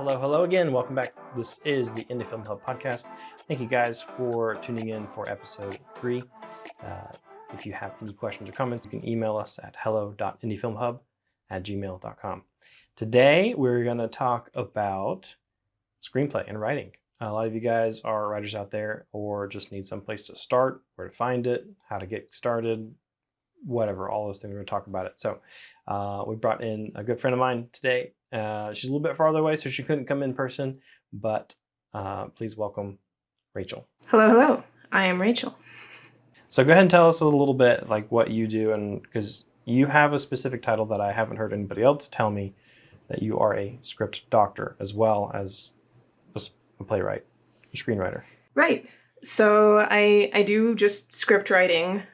Hello again. Welcome back. This is the Indie Film Hub podcast. Thank you guys for tuning in for episode 3. If you have any questions or comments, you can email us at hello.indiefilmhub@gmail.com. Today, we're going to talk about screenplay and writing. A lot of you guys are writers out there or just need some place to start, where to find it, how to get started, whatever, all those things. We're going to talk about it. So we brought in a good friend of mine today. She's a little bit farther away, so she couldn't come in person, but please welcome Rachel. Hello. I am Rachel. So go ahead and tell us a little bit like what you do, and because you have a specific title that I haven't heard anybody else tell me, that you are a script doctor as well as a playwright, a screenwriter. Right. So I do just script writing,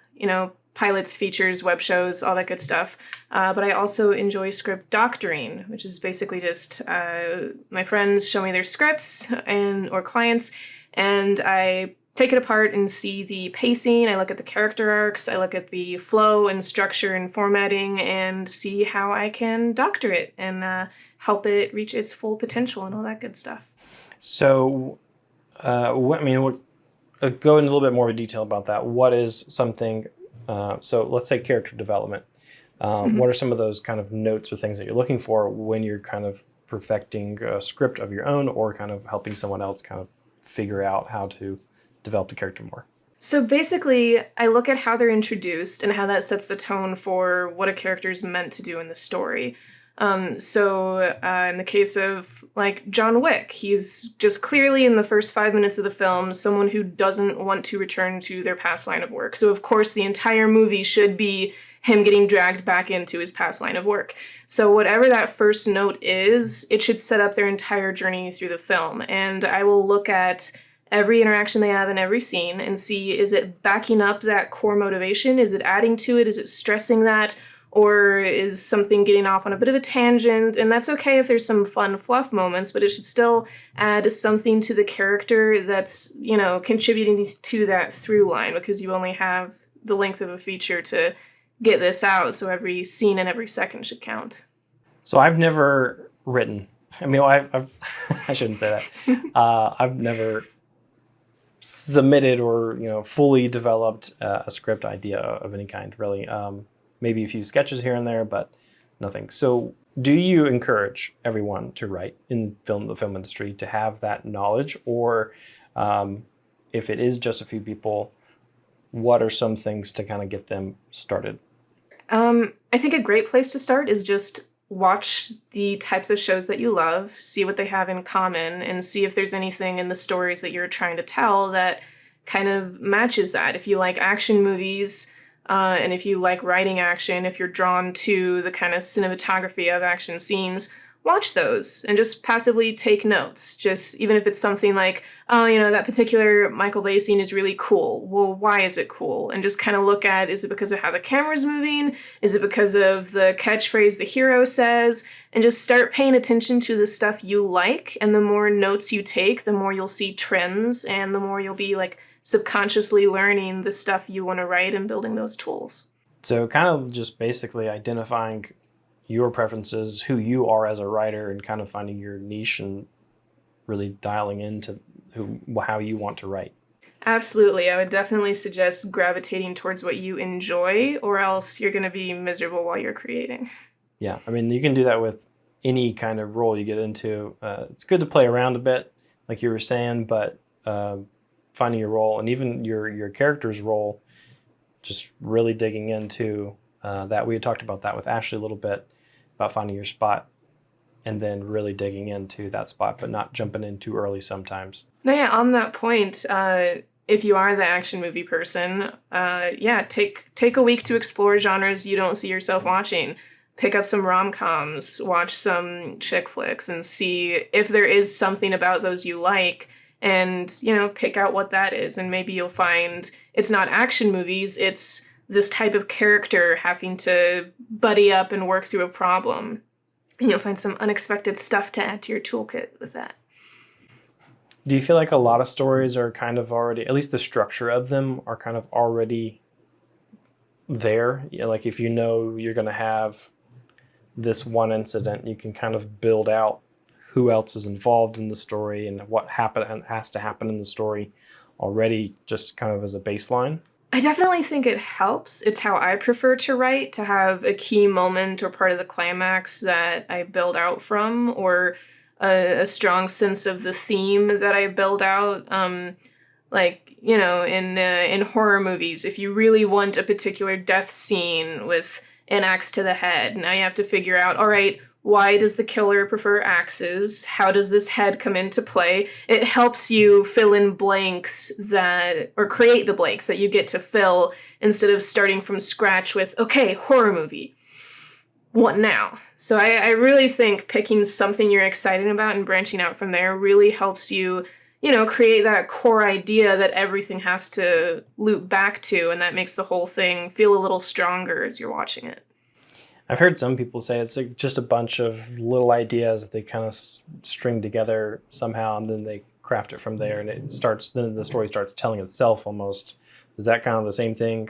pilots, features, web shows, all that good stuff. But I also enjoy script doctoring, which is basically just my friends show me their scripts or clients, and I take it apart and see the pacing. I look at the character arcs. I look at the flow and structure and formatting and see how I can doctor it and help it reach its full potential and all that good stuff. So, go into a little bit more detail about that. What is something, so let's say character development. What are some of those kind of notes or things that you're looking for when you're kind of perfecting a script of your own or kind of helping someone else kind of figure out how to develop the character more? So basically, I look at how they're introduced and how that sets the tone for what a character is meant to do in the story. In the case of like John Wick, he's just clearly in the first 5 minutes of the film someone who doesn't want to return to their past line of work. So of course the entire movie should be him getting dragged back into his past line of work. So whatever that first note is, it should set up their entire journey through the film. And I will look at every interaction they have in every scene and see, is it backing up that core motivation? Is it adding to it? Is it stressing that? Or is something getting off on a bit of a tangent? And that's okay if there's some fun fluff moments, but it should still add something to the character that's, contributing to that through line, because you only have the length of a feature to get this out. So every scene and every second should count. So I've never written. I've I shouldn't say that. I've never submitted or fully developed a script idea of any kind, really. Maybe a few sketches here and there, but nothing. So do you encourage everyone to write in the film industry to have that knowledge? Or if it is just a few people, what are some things to kind of get them started? I think a great place to start is just watch the types of shows that you love, see what they have in common, and see if there's anything in the stories that you're trying to tell that kind of matches that. If you like action movies, and if you like writing action, if you're drawn to the kind of cinematography of action scenes, watch those and just passively take notes. Just even if it's something like, that particular Michael Bay scene is really cool. Well, why is it cool? And just kind of look at, is it because of how the camera's moving? Is it because of the catchphrase the hero says? And just start paying attention to the stuff you like. And the more notes you take, the more you'll see trends and the more you'll be like subconsciously learning the stuff you want to write and building those tools. So kind of just basically identifying your preferences, who you are as a writer, and kind of finding your niche and really dialing into how you want to write. Absolutely. I would definitely suggest gravitating towards what you enjoy, or else you're going to be miserable while you're creating. Yeah, you can do that with any kind of role you get into. It's good to play around a bit, like you were saying, but finding your role and even your character's role, just really digging into that. We had talked about that with Ashley a little bit, about finding your spot and then really digging into that spot, but not jumping in too early sometimes. No, yeah, on that point, if you are the action movie person, take a week to explore genres you don't see yourself watching. Pick up some rom-coms, watch some chick flicks, and see if there is something about those you like, and, pick out what that is. And maybe you'll find it's not action movies, it's this type of character having to buddy up and work through a problem. And you'll find some unexpected stuff to add to your toolkit with that. Do you feel like a lot of stories are kind of already, at least the structure of them, are kind of already there? Like if you're going to have this one incident, you can kind of build out who else is involved in the story and what has to happen in the story already, just kind of as a baseline? I definitely think it helps. It's how I prefer to write, to have a key moment or part of the climax that I build out from, or a strong sense of the theme that I build out. Like, you know, in horror movies, if you really want a particular death scene with an axe to the head, now you have to figure out, all right, why does the killer prefer axes? How does this head come into play? It helps you fill in blanks or create the blanks that you get to fill instead of starting from scratch with, okay, horror movie. What now? So I really think picking something you're excited about and branching out from there really helps you, you know, create that core idea that everything has to loop back to, and that makes the whole thing feel a little stronger as you're watching it. I've heard some people say it's like just a bunch of little ideas they kind of string together somehow, and then they craft it from there, and then the story starts telling itself almost. Is that kind of the same thing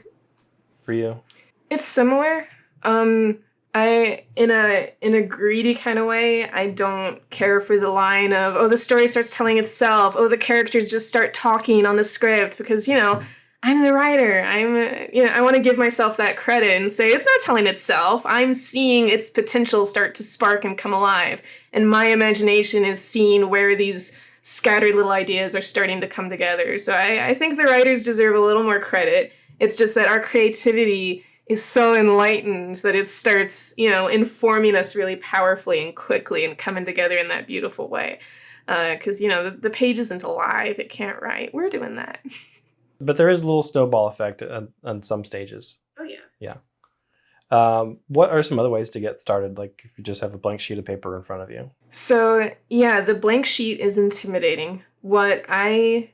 for you? It's similar. I in a greedy kind of way, I don't care for the line of, oh, the story starts telling itself, oh, the characters just start talking on the script, because, you know, I'm the writer. I want to give myself that credit and say it's not telling itself. I'm seeing its potential start to spark and come alive. And my imagination is seeing where these scattered little ideas are starting to come together. So I think the writers deserve a little more credit. It's just that our creativity is so enlightened that it starts, you know, informing us really powerfully and quickly and coming together in that beautiful way. Because, you know, the page isn't alive. It can't write. We're doing that. But there is a little snowball effect on some stages. Oh, yeah. Yeah. What are some other ways to get started? Like if you just have a blank sheet of paper in front of you? So, yeah, the blank sheet is intimidating. What I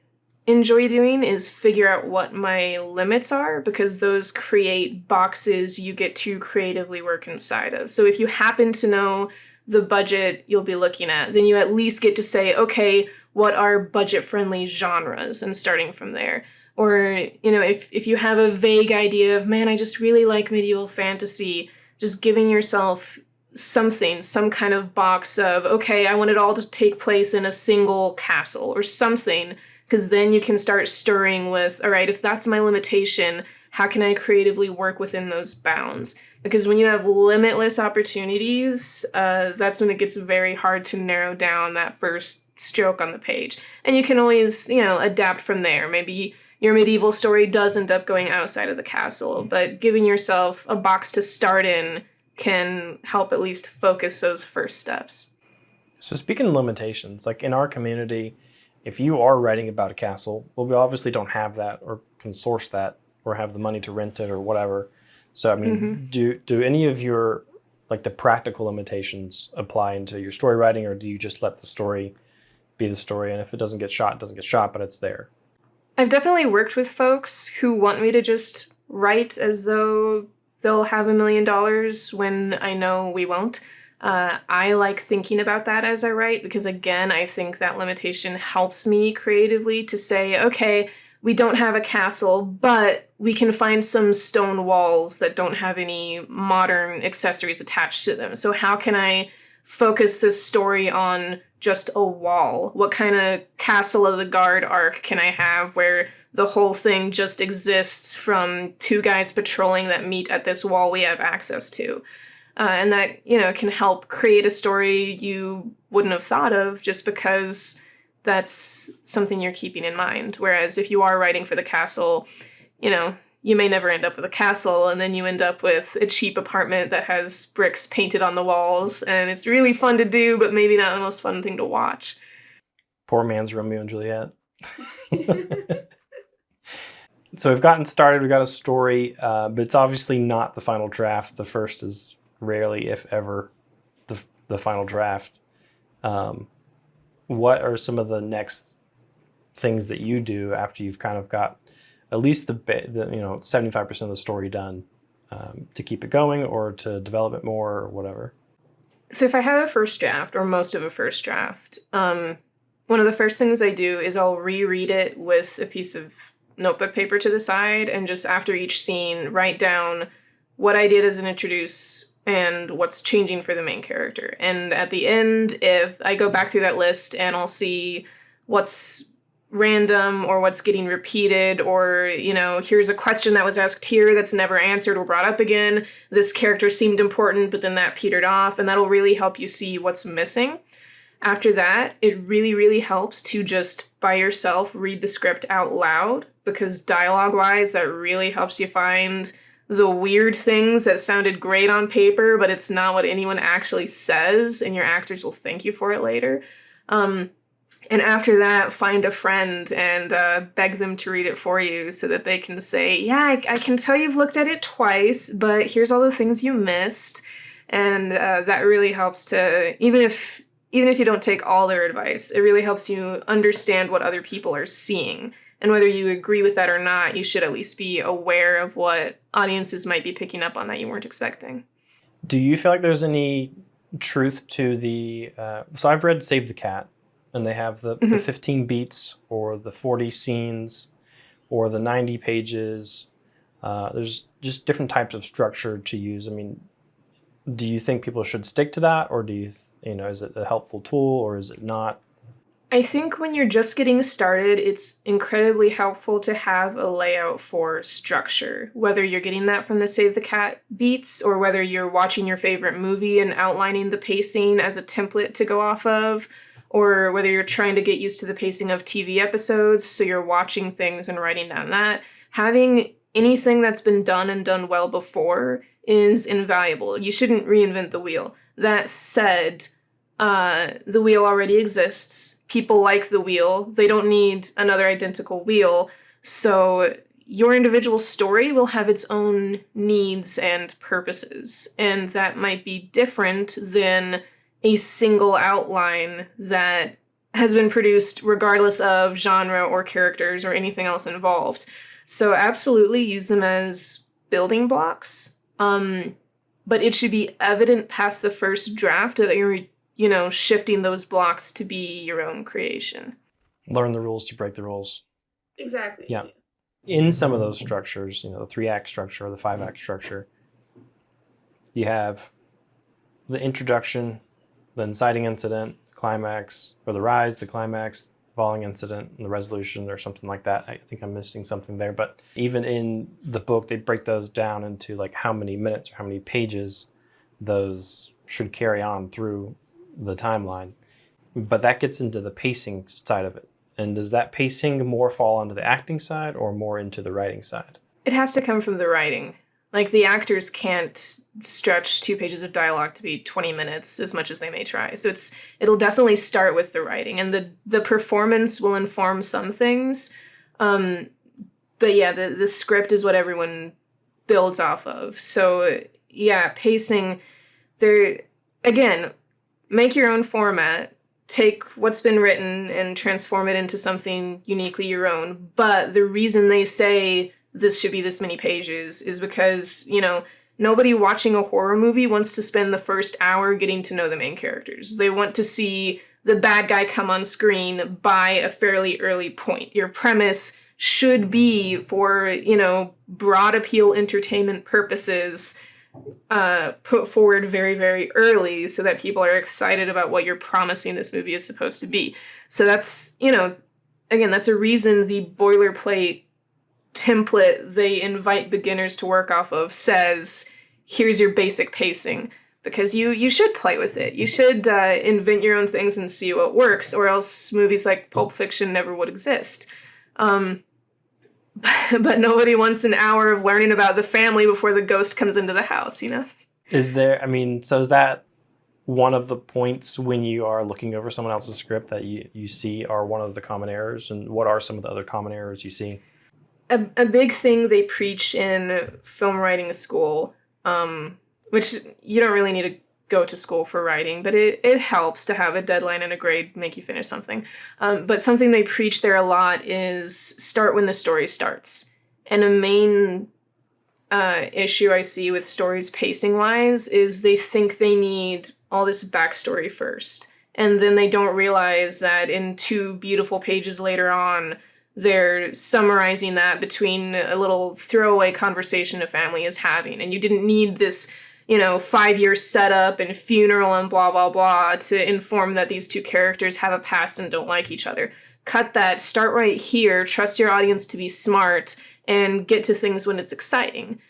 enjoy doing is figure out what my limits are, because those create boxes you get to creatively work inside of. So if you happen to know the budget you'll be looking at, then you at least get to say, okay, what are budget-friendly genres, and starting from there. Or, you know, if you have a vague idea of, man, I just really like medieval fantasy, just giving yourself some kind of box of, okay, I want it all to take place in a single castle or something, because then you can start stirring with, all right, if that's my limitation, how can I creatively work within those bounds? Because when you have limitless opportunities, that's when it gets very hard to narrow down that first stroke on the page. And you can always, you know, adapt from there. Maybe your medieval story does end up going outside of the castle, but giving yourself a box to start in can help at least focus those first steps. So speaking of limitations, like in our community, if you are writing about a castle, well, we obviously don't have that or can source that or have the money to rent it or whatever. So, I mean, do any of your, like the practical limitations apply into your story writing, or do you just let the story be the story? And if it doesn't get shot, it doesn't get shot, but it's there. I've definitely worked with folks who want me to just write as though they'll have $1 million when I know we won't. I like thinking about that as I write, because again, I think that limitation helps me creatively to say, okay, we don't have a castle, but we can find some stone walls that don't have any modern accessories attached to them. So how can I focus this story on just a wall? What kind of Castle of the Guard arc can I have where the whole thing just exists from two guys patrolling that meet at this wall we have access to? And that, you know, can help create a story you wouldn't have thought of just because that's something you're keeping in mind. Whereas if you are writing for the castle, you know, you may never end up with a castle, and then you end up with a cheap apartment that has bricks painted on the walls, and it's really fun to do, but maybe not the most fun thing to watch. Poor man's Romeo and Juliet. So we've gotten started, we've got a story, but it's obviously not the final draft. The first is rarely, if ever, the final draft. What are some of the next things that you do after you've kind of got at least the 75% of the story done, to keep it going or to develop it more or whatever? So if I have a first draft or most of a first draft, one of the first things I do is I'll reread it with a piece of notebook paper to the side, and just after each scene write down what I did as an and what's changing for the main character. And at the end, if I go back through that list and I'll see what's random or what's getting repeated, or, here's a question that was asked here that's never answered or brought up again. This character seemed important, but then that petered off, and that'll really help you see what's missing. After that, it really, really helps to just by yourself read the script out loud, because dialogue-wise, that really helps you find the weird things that sounded great on paper, but it's not what anyone actually says, and your actors will thank you for it later. And after that, find a friend and beg them to read it for you so that they can say, yeah, I can tell you've looked at it twice, but here's all the things you missed. And that really helps to, even if you don't take all their advice, it really helps you understand what other people are seeing. And whether you agree with that or not, you should at least be aware of what audiences might be picking up on that you weren't expecting. Do you feel like there's any truth to the... so I've read Save the Cat, and they have the 15 beats or the 40 scenes or the 90 pages. There's just different types of structure to use. I mean, do you think people should stick to that, or do you, is it a helpful tool or is it not? I think when you're just getting started, it's incredibly helpful to have a layout for structure, whether you're getting that from the Save the Cat beats or whether you're watching your favorite movie and outlining the pacing as a template to go off of, or whether you're trying to get used to the pacing of TV episodes, so you're watching things and writing down that. Having anything that's been done and done well before is invaluable. You shouldn't reinvent the wheel. That said, the wheel already exists. People like the wheel. They don't need another identical wheel. So your individual story will have its own needs and purposes. And that might be different than a single outline that has been produced regardless of genre or characters or anything else involved. So absolutely use them as building blocks. But it should be evident past the first draft that you're, shifting those blocks to be your own creation. Learn the rules to break the rules. Exactly. Yeah. In some of those structures, the 3-act structure or the 5-act structure, you have the introduction, the inciting incident, climax, or the rise, the climax, the falling incident, and the resolution, or something like that. I think I'm missing something there. But even in the book, they break those down into like how many minutes or how many pages those should carry on through the timeline. But that gets into the pacing side of it. And does that pacing more fall onto the acting side or more into the writing side? It has to come from the writing. Like, the actors can't stretch 2 pages of dialogue to be 20 minutes as much as they may try. So it'll definitely start with the writing, and the performance will inform some things. But yeah, the script is what everyone builds off of. So yeah, pacing, again, make your own format, take what's been written and transform it into something uniquely your own. But the reason they say this should be this many pages is because, nobody watching a horror movie wants to spend the first hour getting to know the main characters. They want to see the bad guy come on screen by a fairly early point. Your premise should be for, broad appeal entertainment purposes, put forward very, very early so that people are excited about what you're promising this movie is supposed to be. So that's, again, that's a reason the boilerplate template they invite beginners to work off of says, here's your basic pacing, because you should play with it. You should invent your own things and see what works, or else movies like Pulp Fiction never would exist. But nobody wants an hour of learning about the family before the ghost comes into the house, Is that one of the points when you are looking over someone else's script that you see are one of the common errors? And what are some of the other common errors you see? A big thing they preach in film writing school, which you don't really need to go to school for writing, but it helps to have a deadline and a grade make you finish something. But something they preach there a lot is start when the story starts. And a main issue I see with stories pacing-wise is they think they need all this backstory first. And then they don't realize that in 2 beautiful pages later on, they're summarizing that between a little throwaway conversation a family is having. And you didn't need this, 5-year setup and funeral and blah, blah, blah to inform that these two characters have a past and don't like each other. Cut that, start right here, trust your audience to be smart, and get to things when it's exciting.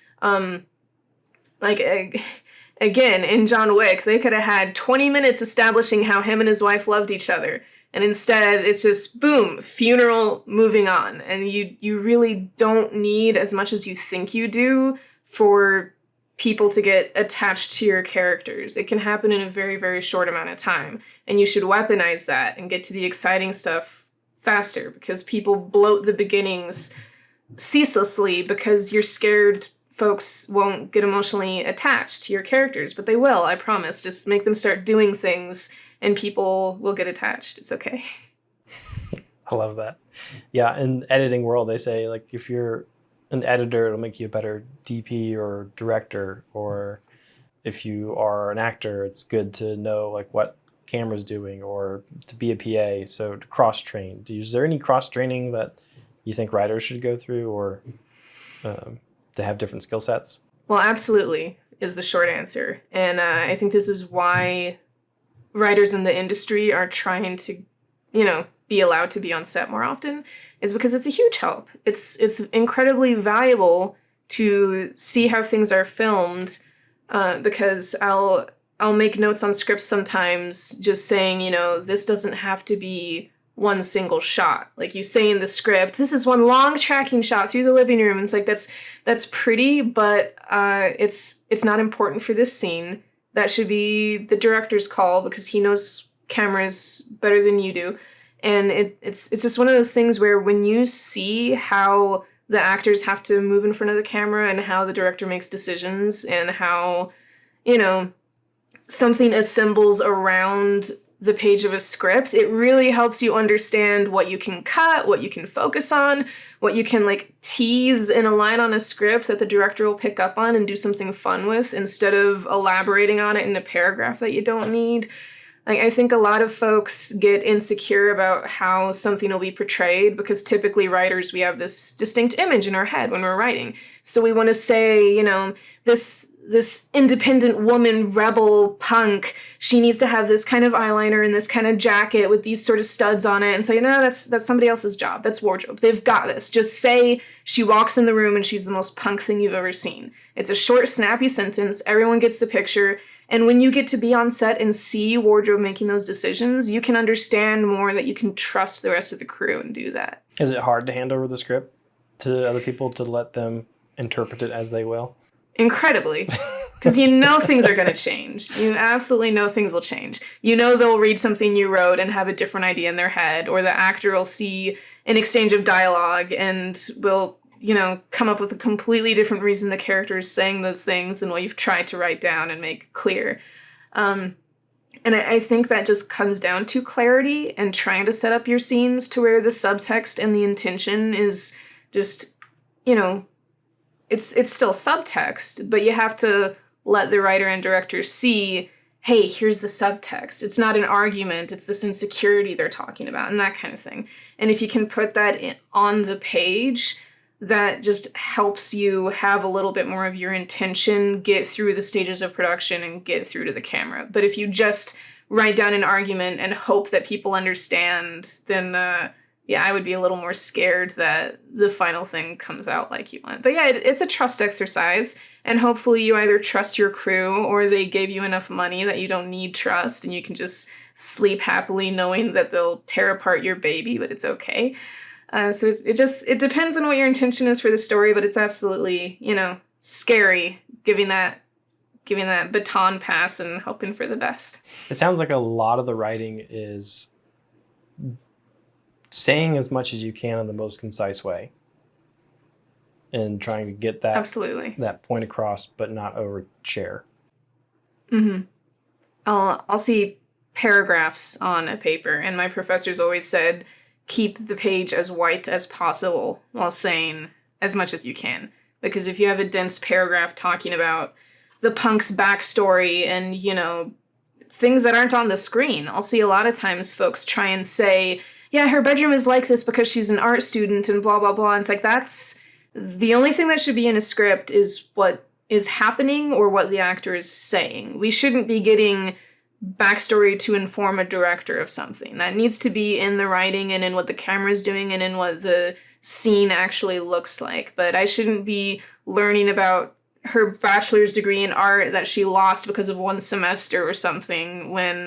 Again, in John Wick, they could have had 20 minutes establishing how him and his wife loved each other. And instead, it's just, boom, funeral, moving on. And you really don't need as much as you think you do for people to get attached to your characters. It can happen in a very, very short amount of time. And you should weaponize that and get to the exciting stuff faster, because people bloat the beginnings ceaselessly because you're scared folks won't get emotionally attached to your characters. But they will, I promise. Just make them start doing things and people will get attached. It's okay. I love that. Yeah, in the editing world, they say, like, if you're an editor, it'll make you a better DP or director. Or if you are an actor, it's good to know, like, what camera's doing, or to be a PA, so to cross-train. Is there any cross-training that you think writers should go through, or to have different skill sets? Well, absolutely is the short answer. And I think this is why writers in the industry are trying to, be allowed to be on set more often, is because it's a huge help. It's incredibly valuable to see how things are filmed, because I'll make notes on scripts sometimes just saying, this doesn't have to be one single shot. Like you say in the script, this is one long tracking shot through the living room. And it's like, that's pretty, but it's not important for this scene. That should be the director's call because he knows cameras better than you do. And it's just one of those things where when you see how the actors have to move in front of the camera and how the director makes decisions and how, something assembles around the page of a script, it really helps you understand what you can cut, what you can focus on, what you can tease in a line on a script that the director will pick up on and do something fun with instead of elaborating on it in a paragraph that you don't need. I think a lot of folks get insecure about how something will be portrayed because typically writers, we have this distinct image in our head when we're writing. So we want to say, this independent woman, rebel, punk, she needs to have this kind of eyeliner and this kind of jacket with these sort of studs on it, and say, no, that's somebody else's job. That's wardrobe. They've got this. Just say she walks in the room and she's the most punk thing you've ever seen. It's a short, snappy sentence. Everyone gets the picture. And when you get to be on set and see wardrobe making those decisions, you can understand more that you can trust the rest of the crew and do that. Is it hard to hand over the script to other people to let them interpret it as they will? Incredibly. Because things are going to change. You absolutely know things will change. They'll read something you wrote and have a different idea in their head, or the actor will see an exchange of dialogue and will, come up with a completely different reason the character is saying those things than what you've tried to write down and make clear. And I think that just comes down to clarity and trying to set up your scenes to where the subtext and the intention is just, it's still subtext, but you have to let the writer and director see, hey, here's the subtext. It's not an argument. It's this insecurity they're talking about and that kind of thing. And if you can put that on the page, that just helps you have a little bit more of your intention get through the stages of production and get through to the camera. But if you just write down an argument and hope that people understand, then I would be a little more scared that the final thing comes out like you want. But yeah, it's a trust exercise. And hopefully you either trust your crew or they gave you enough money that you don't need trust and you can just sleep happily knowing that they'll tear apart your baby, but it's okay. So it depends on what your intention is for the story, but it's absolutely, scary giving that baton pass and hoping for the best. It sounds like a lot of the writing is saying as much as you can in the most concise way and trying to get that point across, but not overshare. Mm-hmm. I'll see paragraphs on a paper, and my professors always said, keep the page as white as possible while saying as much as you can. Because if you have a dense paragraph talking about the punk's backstory and, things that aren't on the screen, I'll see a lot of times folks try and say, yeah, her bedroom is like this because she's an art student and blah, blah, blah. And it's like, that's the only thing that should be in a script is what is happening or what the actor is saying. We shouldn't be getting backstory to inform a director of something. That needs to be in the writing and in what the camera's doing and in what the scene actually looks like. But I shouldn't be learning about her bachelor's degree in art that she lost because of one semester or something when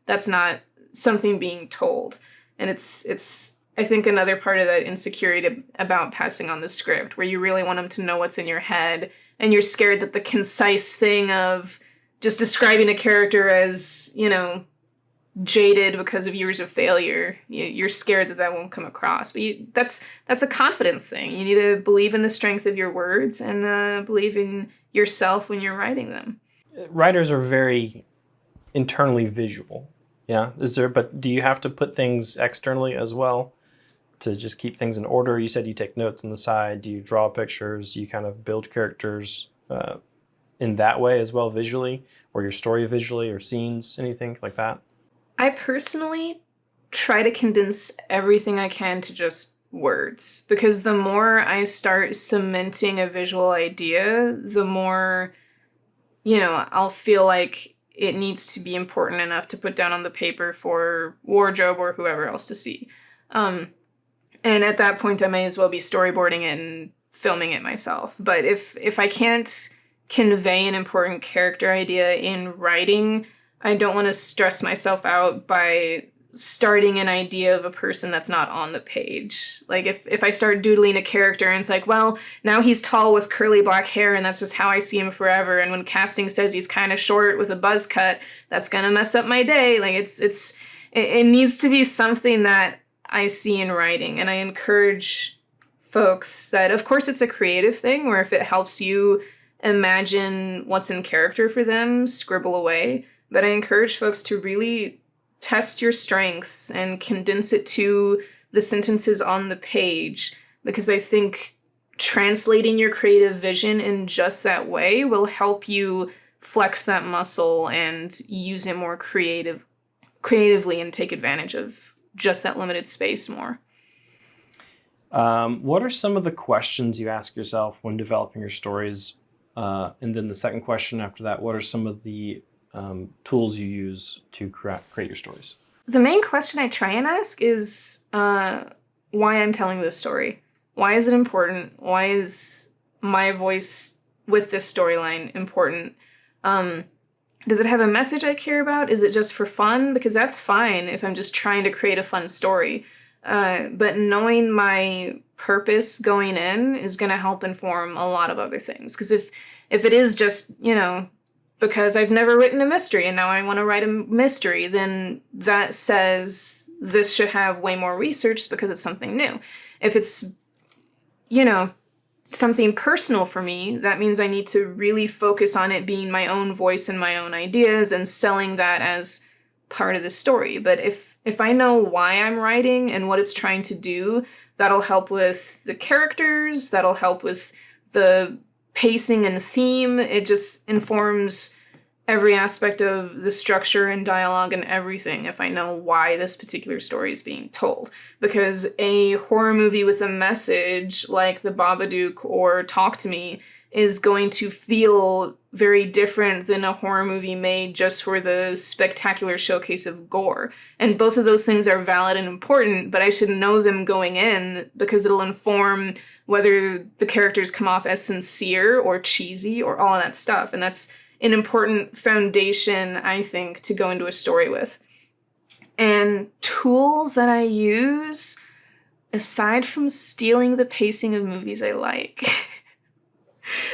that's not something being told. And it's I think another part of that insecurity about passing on the script, where you really want them to know what's in your head, and you're scared that the concise thing of just describing a character as, jaded because of years of failure, you're scared that that won't come across. But that's a confidence thing. You need to believe in the strength of your words and believe in yourself when you're writing them. Writers are very internally visual. Yeah. But do you have to put things externally as well to just keep things in order? You said you take notes on the side. Do you draw pictures? Do you kind of build characters in that way as well, visually, or your story visually, or scenes, anything like that? I personally try to condense everything I can to just words, because the more I start cementing a visual idea, the more, I'll feel like it needs to be important enough to put down on the paper for wardrobe or whoever else to see. And at that point, I may as well be storyboarding it and filming it myself. But if I can't convey an important character idea in writing, I don't want to stress myself out by starting an idea of a person that's not on the page. Like if I start doodling a character and it's like, well, now he's tall with curly black hair and that's just how I see him forever. And when casting says he's kind of short with a buzz cut, that's going to mess up my day. Like it needs to be something that I see in writing. And I encourage folks that, of course, it's a creative thing where if it helps you imagine what's in character for them, scribble away. But I encourage folks to really test your strengths and condense it to the sentences on the page, because I think translating your creative vision in just that way will help you flex that muscle and use it more creatively and take advantage of just that limited space more. What are some of the questions you ask yourself when developing your stories? And then the second question after that, what are some of the tools you use to create your stories? The main question I try and ask is why I'm telling this story. Why is it important? Why is my voice with this storyline important? Does it have a message I care about? Is it just for fun? Because that's fine if I'm just trying to create a fun story. But knowing my purpose going in is going to help inform a lot of other things. Because if it is just, because I've never written a mystery and now I want to write a mystery, then that says this should have way more research because it's something new. If it's, something personal for me, that means I need to really focus on it being my own voice and my own ideas and selling that as part of the story. But if I know why I'm writing and what it's trying to do, that'll help with the characters, that'll help with the pacing and theme. It just informs every aspect of the structure and dialogue and everything if I know why this particular story is being told. Because a horror movie with a message like The Babadook or Talk to Me is going to feel very different than a horror movie made just for the spectacular showcase of gore. And both of those things are valid and important, but I should know them going in because it'll inform whether the characters come off as sincere or cheesy or all of that stuff. And that's an important foundation, I think, to go into a story with. And tools that I use, aside from stealing the pacing of movies I like.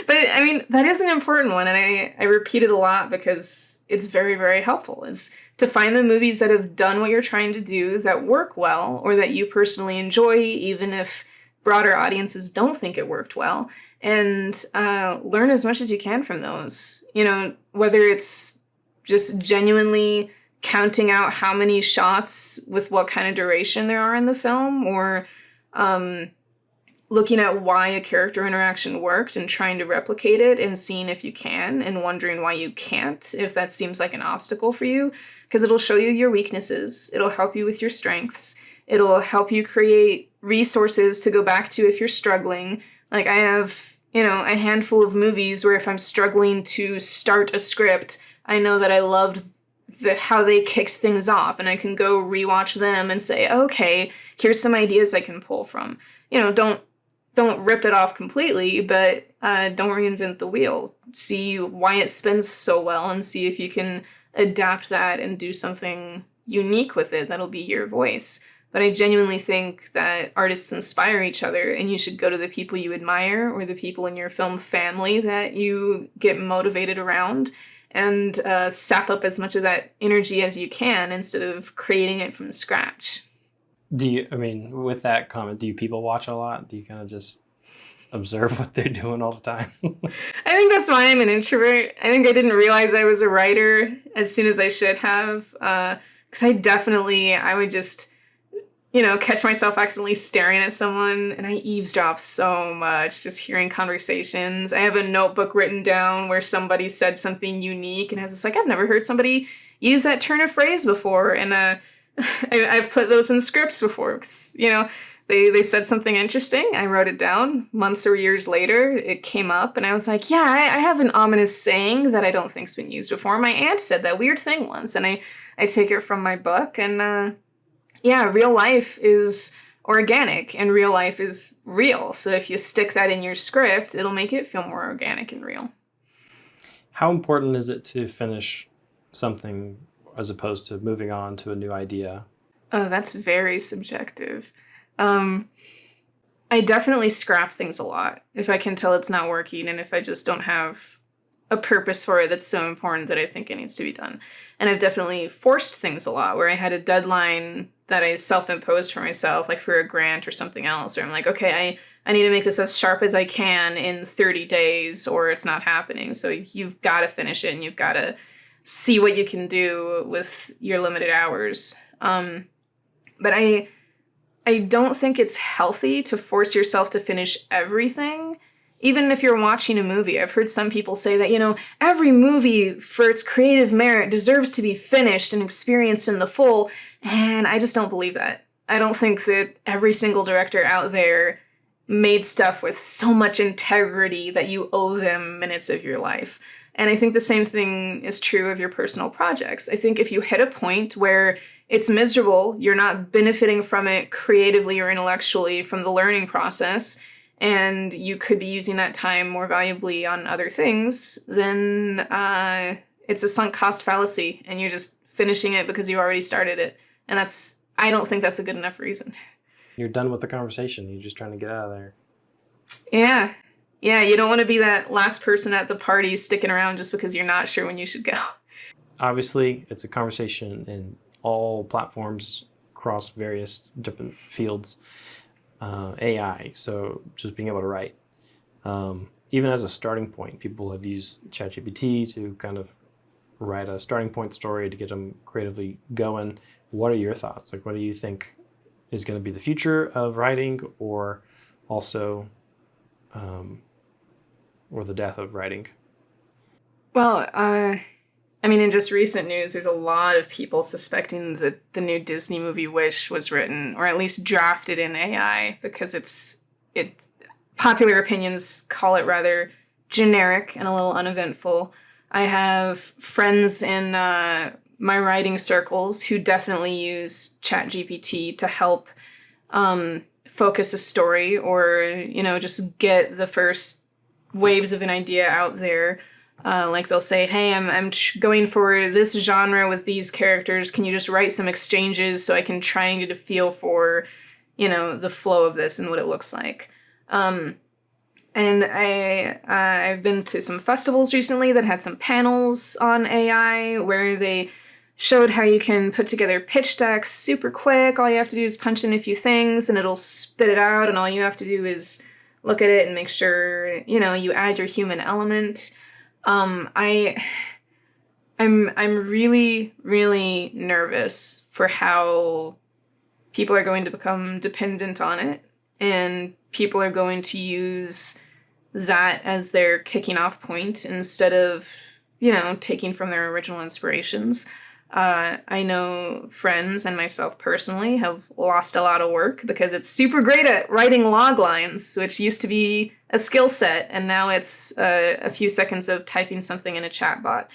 But I mean, that is an important one, and I repeat it a lot because it's very, very helpful, is to find the movies that have done what you're trying to do, that work well, or that you personally enjoy, even if broader audiences don't think it worked well, and learn as much as you can from those. Whether it's just genuinely counting out how many shots with what kind of duration there are in the film, or looking at why a character interaction worked and trying to replicate it and seeing if you can and wondering why you can't, if that seems like an obstacle for you, because it'll show you your weaknesses. It'll help you with your strengths. It'll help you create resources to go back to if you're struggling. Like I have, a handful of movies where if I'm struggling to start a script, I know that I loved how they kicked things off, and I can go rewatch them and say, okay, here's some ideas I can pull from. Don't rip it off completely, but don't reinvent the wheel. See why it spins so well and see if you can adapt that and do something unique with it that'll be your voice. But I genuinely think that artists inspire each other, and you should go to the people you admire or the people in your film family that you get motivated around and sap up as much of that energy as you can instead of creating it from scratch. With that comment, do you people watch a lot? Do you kind of just observe what they're doing all the time? I think that's why I'm an introvert. I think I didn't realize I was a writer as soon as I should have. Because I would just, catch myself accidentally staring at someone, and I eavesdrop so much, just hearing conversations. I have a notebook written down where somebody said something unique, and I was just like, I've never heard somebody use that turn of phrase before, and I've put those in scripts before, because, they said something interesting. I wrote it down. Months or years later, it came up, and I was like, yeah, I have an ominous saying that I don't think's been used before. My aunt said that weird thing once, and I take it from my book, and real life is organic, and real life is real. So if you stick that in your script, it'll make it feel more organic and real. How important is it to finish something as opposed to moving on to a new idea? Oh, that's very subjective. I definitely scrap things a lot if I can tell it's not working, and if I just don't have a purpose for it that's so important that I think it needs to be done. And I've definitely forced things a lot where I had a deadline that I self-imposed for myself, like for a grant or something else, or I'm like, okay, I need to make this as sharp as I can in 30 days or it's not happening. So you've got to finish it, and you've got to see what you can do with your limited hours. But I don't think it's healthy to force yourself to finish everything. Even if you're watching a movie, I've heard some people say that, every movie for its creative merit deserves to be finished and experienced in the full. And I just don't believe that. I don't think that every single director out there made stuff with so much integrity that you owe them minutes of your life. And I think the same thing is true of your personal projects. I think if you hit a point where it's miserable, you're not benefiting from it creatively or intellectually from the learning process, and you could be using that time more valuably on other things, then it's a sunk cost fallacy, and you're just finishing it because you already started it. And I don't think that's a good enough reason. You're done with the conversation. You're just trying to get out of there. Yeah. Yeah, you don't want to be that last person at the party sticking around just because you're not sure when you should go. Obviously, it's a conversation in all platforms across various different fields. AI, so just being able to write. Even as a starting point, people have used ChatGPT to kind of write a starting point story to get them creatively going. What are your thoughts? Like, what do you think is going to be the future of writing, or also, or the death of writing? Well, in just recent news, there's a lot of people suspecting that the new Disney movie Wish was written, or at least drafted in AI, because popular opinions call it rather generic and a little uneventful. I have friends in my writing circles who definitely use ChatGPT to help focus a story, or, just get the first waves of an idea out there. Like they'll say, hey, I'm going for this genre with these characters. Can you just write some exchanges so I can try and get a feel for, the flow of this and what it looks like. And I've been to some festivals recently that had some panels on AI where they showed how you can put together pitch decks super quick. All you have to do is punch in a few things and it'll spit it out. And all you have to do is look at it and make sure, you add your human element. I'm really, really nervous for how people are going to become dependent on it, and people are going to use that as their kicking off point instead of, taking from their original inspirations. I know friends and myself personally have lost a lot of work because it's super great at writing log lines, which used to be a skill set, and now it's a few seconds of typing something in a chatbot.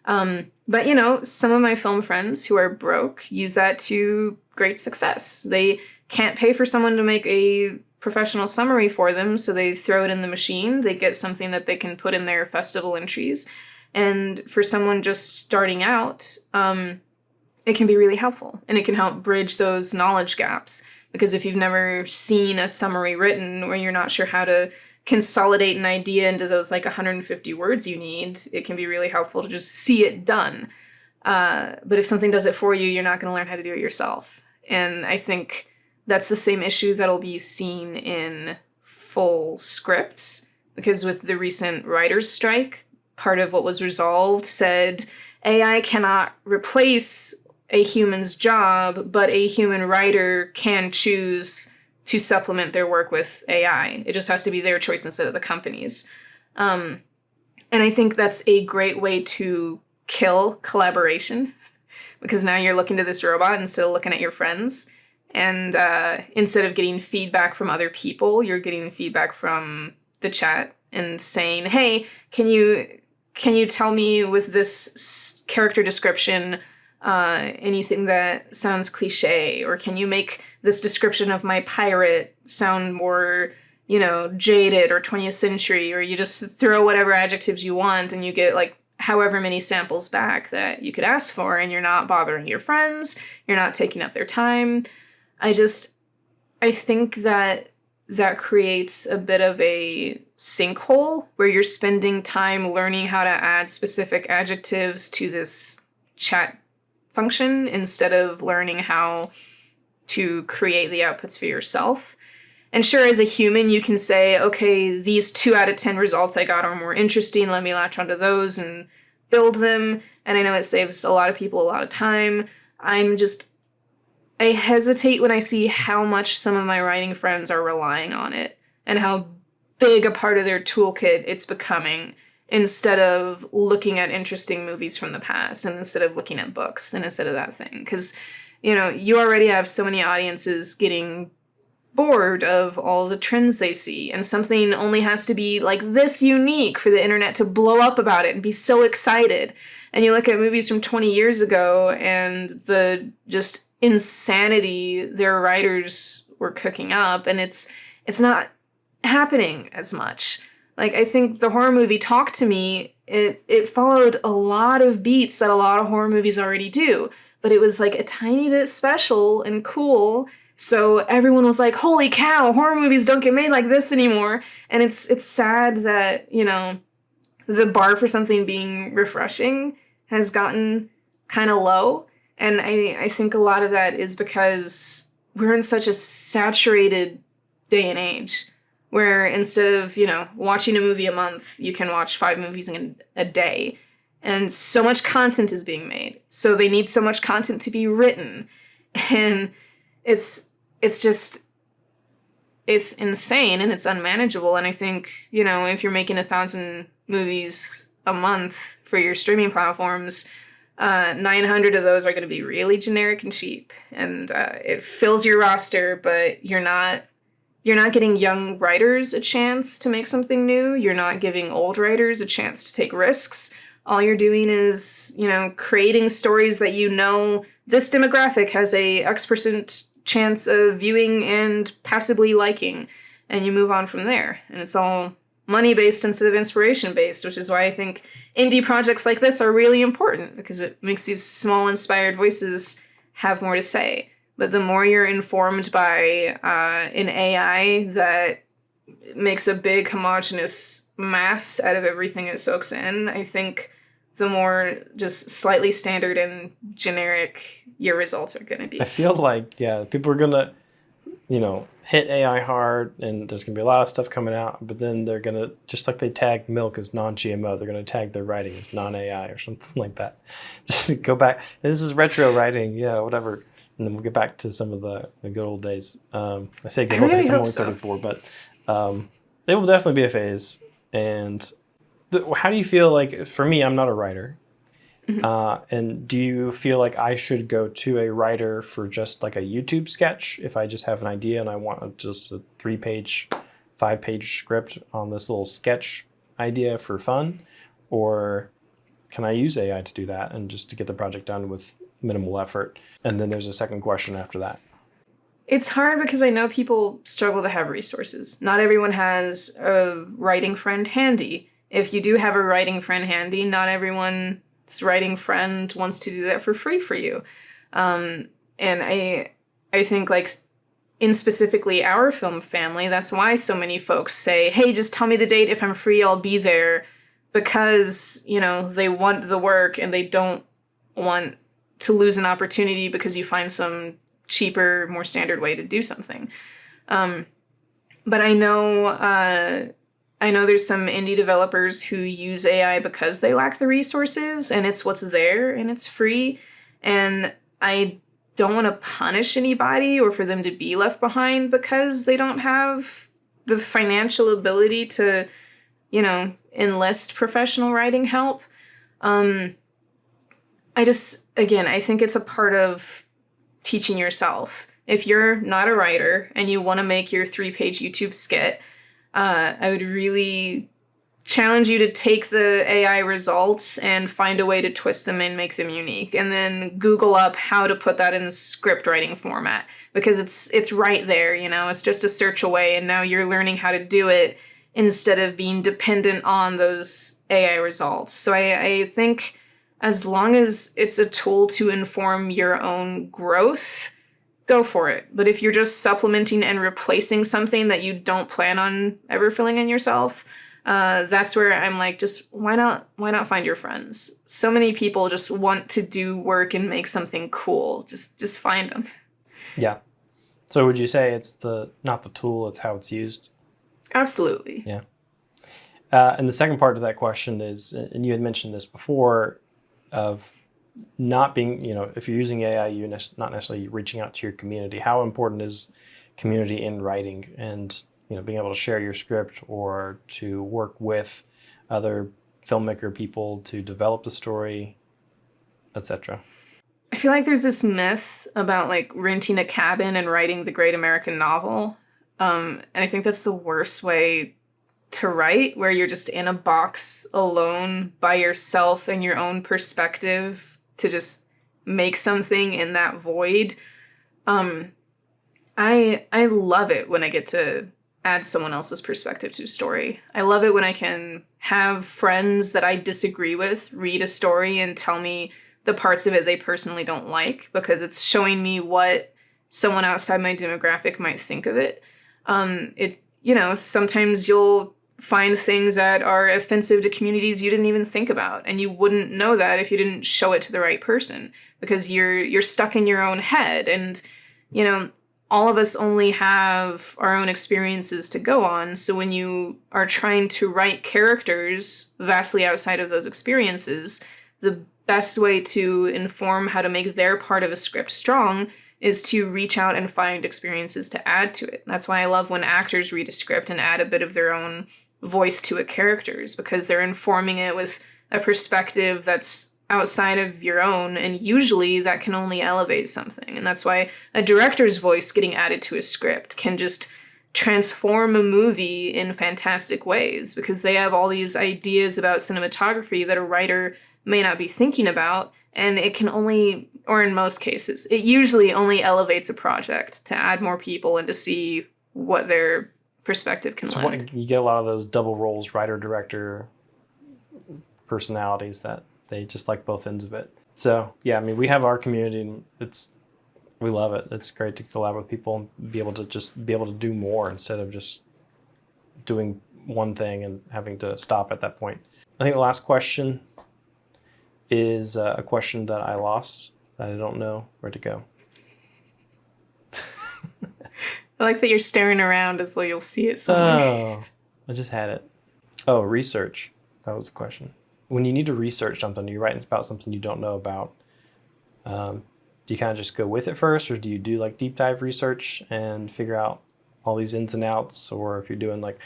But, some of my film friends who are broke use that to great success. They can't pay for someone to make a professional summary for them, so they throw it in the machine. They get something that they can put in their festival entries. And for someone just starting out, it can be really helpful, and it can help bridge those knowledge gaps. Because if you've never seen a summary written, or you're not sure how to consolidate an idea into those 150 words you need, it can be really helpful to just see it done. But if something does it for you, you're not going to learn how to do it yourself. And I think that's the same issue that'll be seen in full scripts, because with the recent writers' strike, part of what was resolved said AI cannot replace a human's job, but a human writer can choose to supplement their work with AI. It just has to be their choice instead of the company's. And I think that's a great way to kill collaboration, because now you're looking to this robot instead of looking at your friends. And instead of getting feedback from other people, you're getting feedback from the chat and saying, hey, can you tell me with this character description anything that sounds cliche? Or can you make this description of my pirate sound more, jaded or 20th century? Or you just throw whatever adjectives you want and you get however many samples back that you could ask for, and you're not bothering your friends, you're not taking up their time. I think that creates a bit of a sinkhole where you're spending time learning how to add specific adjectives to this chat function instead of learning how to create the outputs for yourself. And sure, as a human, you can say, okay, these 2 out of 10 results I got are more interesting. Let me latch onto those and build them. And I know it saves a lot of people a lot of time. I hesitate when I see how much some of my writing friends are relying on it and how big a part of their toolkit it's becoming, instead of looking at interesting movies from the past, and instead of looking at books, and instead of that thing. Because, you already have so many audiences getting bored of all the trends they see, and something only has to be this unique for the internet to blow up about it and be so excited. And you look at movies from 20 years ago and the just insanity their writers were cooking up, and it's not happening as much. I think the horror movie Talk to Me, it followed a lot of beats that a lot of horror movies already do, but it was a tiny bit special and cool. So everyone was like, holy cow, horror movies don't get made like this anymore. And it's sad that, the bar for something being refreshing has gotten kind of low. And I think a lot of that is because we're in such a saturated day and age where instead of, watching a movie a month, you can watch 5 movies in a day. And so much content is being made. So they need so much content to be written. And it's insane and it's unmanageable. And I think, if you're making 1,000 movies a month for your streaming platforms, 900 of those are going to be really generic and cheap, and it fills your roster, but you're not getting young writers a chance to make something new. You're not giving old writers a chance to take risks. All you're doing is, creating stories that this demographic has a X% chance of viewing and passively liking, and you move on from there. And it's all money-based instead of inspiration-based, which is why I think indie projects like this are really important, because it makes these small inspired voices have more to say. But the more you're informed by an AI that makes a big homogenous mass out of everything it soaks in, I think the more just slightly standard and generic your results are going to be. I feel people are going to, hit AI hard, and there's going to be a lot of stuff coming out, but then they're going to, just like they tag milk as non-GMO, they're going to tag their writing as non-AI or something like that. Just go back. This is retro writing, whatever. And then we'll get back to some of the good old days. I say good old days, I'm only 34, but it will definitely be a phase. And how do you feel for me, I'm not a writer. And do you feel like I should go to a writer for just like a YouTube sketch if I just have an idea and I want just a 3-page, 5-page script on this little sketch idea for fun? Or can I use AI to do that and just to get the project done with minimal effort? And then there's a second question after that. It's hard because I know people struggle to have resources. Not everyone has a writing friend handy. If you do have a writing friend handy, not everyone's writing friend wants to do that for free for you. And I think like in specifically our film family, that's why so many folks say, hey, just tell me the date. If I'm free, I'll be there. Because, you know, they want the work and they don't want to lose an opportunity because you find some cheaper, more standard way to do something. But I know there's some indie developers who use AI because they lack the resources and it's what's there and it's free. And I don't want to punish anybody or for them to be left behind because they don't have the financial ability to, you know, enlist professional writing help. I think it's a part of teaching yourself. If you're not a writer and you want to make your 3-page YouTube skit, I would really challenge you to take the AI results and find a way to twist them and make them unique. And then Google up how to put that in script writing format because it's right there, you know, it's just a search away. And now you're learning how to do it instead of being dependent on those AI results. So I think as long as it's a tool to inform your own growth, go for it. But if you're just supplementing and replacing something that you don't plan on ever filling in yourself, that's where I'm like, just why not find your friends? So many people just want to do work and make something cool. Just find them. Yeah. So would you say it's not the tool, it's how it's used? Absolutely. Yeah. And the second part of that question is, and you had mentioned this before, of not being, you know, if you're using AI, you're not necessarily reaching out to your community. How important is community in writing and, you know, being able to share your script or to work with other filmmaker people to develop the story, etc.? I feel like there's this myth about like renting a cabin and writing the great American novel. And I think that's the worst way to write, where you're just in a box alone by yourself and your own perspective to just make something in that void. I love it when I get to add someone else's perspective to a story. I love it when I can have friends that I disagree with read a story and tell me the parts of it they personally don't like, because it's showing me what someone outside my demographic might think of it. Sometimes you'll find things that are offensive to communities you didn't even think about, and you wouldn't know that if you didn't show it to the right person, because you're stuck in your own head. And, you know, all of us only have our own experiences to go on. So when you are trying to write characters vastly outside of those experiences, the best way to inform how to make their part of a script strong is to reach out and find experiences to add to it. That's why I love when actors read a script and add a bit of their own voice to it characters, because they're informing it with a perspective that's outside of your own, and usually that can only elevate something. And that's why a director's voice getting added to a script can just transform a movie in fantastic ways, because they have all these ideas about cinematography that a writer may not be thinking about, and it can only, or in most cases, it usually only elevates a project to add more people and to see what their perspective can lend. You get a lot of those double roles, writer-director personalities that they just like both ends of it. So yeah, I mean, we have our community and we love it. It's great to collab with people and be able to do more instead of just doing one thing and having to stop at that point. I think the last question is a question that I lost, that I don't know where to go. I like that you're staring around as though you'll see it somewhere. Oh, I just had it. Oh, research. That was the question. When you need to research something, you're writing about something you don't know about, do you kind of just go with it first, or do you do like deep dive research and figure out all these ins and outs? Or if you're doing like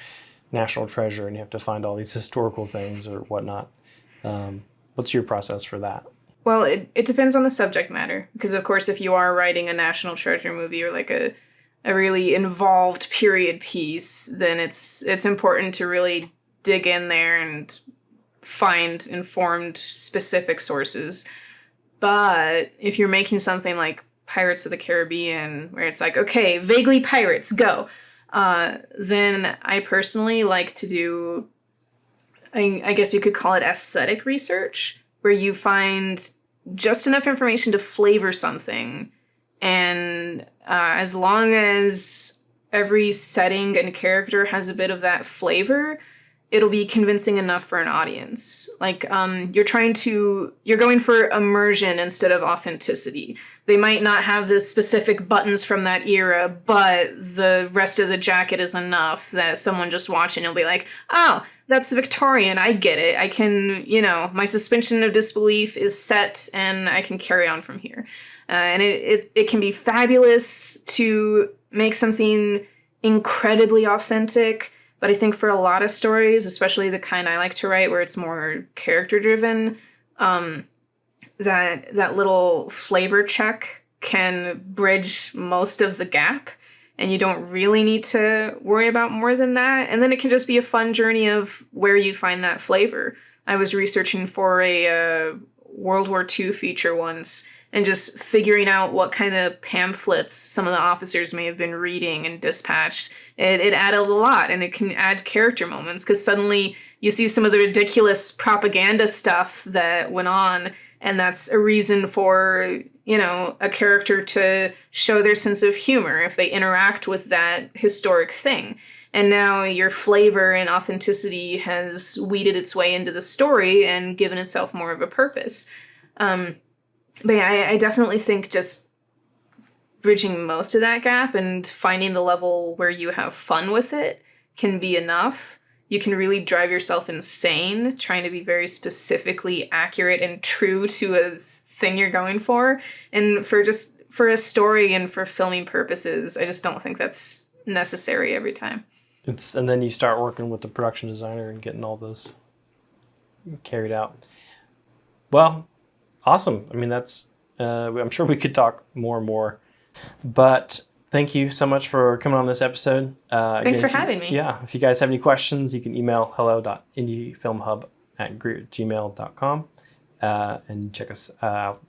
National Treasure and you have to find all these historical things or whatnot. But What's your process for that? Well, it depends on the subject matter. Because, of course, if you are writing a national treasure movie or like a really involved period piece, then it's important to really dig in there and find informed, specific sources. But if you're making something like Pirates of the Caribbean, where it's like, okay, vaguely pirates, go, then I personally like to do, I guess you could call it aesthetic research, where you find just enough information to flavor something. And as long as every setting and character has a bit of that flavor, it'll be convincing enough for an audience. Like, you're going for immersion instead of authenticity. They might not have the specific buttons from that era, but the rest of the jacket is enough that someone just watching will be like, oh, that's Victorian, I get it. I can, my suspension of disbelief is set and I can carry on from here. And it can be fabulous to make something incredibly authentic. But I think for a lot of stories, especially the kind I like to write where it's more character driven, that little flavor check can bridge most of the gap. And you don't really need to worry about more than that. And then it can just be a fun journey of where you find that flavor. I was researching for a World War II feature once, and just figuring out what kind of pamphlets some of the officers may have been reading and dispatched. It added a lot, and it can add character moments, because suddenly you see some of the ridiculous propaganda stuff that went on, and that's a reason for, a character to show their sense of humor if they interact with that historic thing. And now your flavor and authenticity has weeded its way into the story and given itself more of a purpose. But yeah, I definitely think just bridging most of that gap and finding the level where you have fun with it can be enough. You can really drive yourself insane trying to be very specifically accurate and true to a thing you're going for. And for a story and for filming purposes, I just don't think that's necessary every time. And then you start working with the production designer and getting all those carried out. Well, awesome. I mean, that's, I'm sure we could talk more and more, but thank you so much for coming on this episode. Thanks for having me. Yeah. If you guys have any questions, you can email hello.indiefilmhub@gmail.com, and check us out,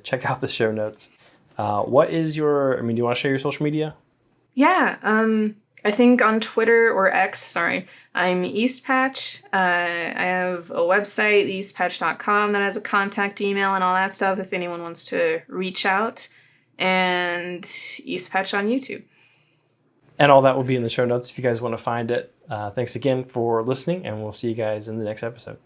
check out the show notes. What is do you want to share your social media? Yeah. I think on Twitter or X, I'm Eastpatch. I have a website, eastpatch.com, that has a contact email and all that stuff if anyone wants to reach out. And Eastpatch on YouTube. And all that will be in the show notes if you guys want to find it. Thanks again for listening, and we'll see you guys in the next episode.